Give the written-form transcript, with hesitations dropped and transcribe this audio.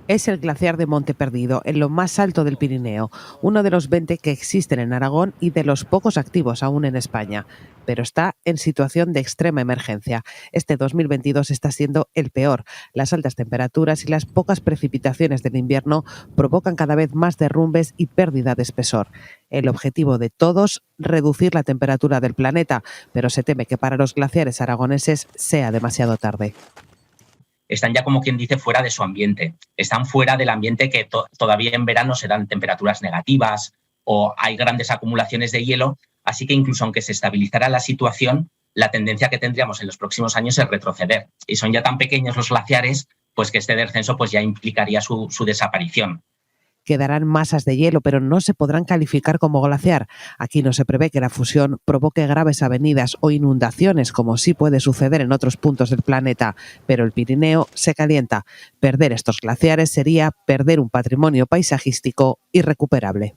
Es el glaciar de Monte Perdido, en lo más alto del Pirineo, uno de los 20 que existen en Aragón y de los pocos activos aún en España, pero está en situación de extrema emergencia. Este 2022 está siendo el peor. Las altas temperaturas y las pocas precipitaciones del invierno provocan cada vez más derrumbes y pérdida de espesor. El objetivo de todos, reducir la temperatura del planeta, pero se teme que para los glaciares aragoneses sea demasiado tarde. Están ya, como quien dice, fuera de su ambiente. Están fuera del ambiente que todavía en verano se dan temperaturas negativas o hay grandes acumulaciones de hielo, así que incluso aunque se estabilizara la situación, la tendencia que tendríamos en los próximos años es retroceder. Y son ya tan pequeños los glaciares, pues que este descenso pues ya implicaría su desaparición. Quedarán masas de hielo, pero no se podrán calificar como glaciar. Aquí no se prevé que la fusión provoque graves avenidas o inundaciones, como sí puede suceder en otros puntos del planeta, pero el Pirineo se calienta. Perder estos glaciares sería perder un patrimonio paisajístico irrecuperable.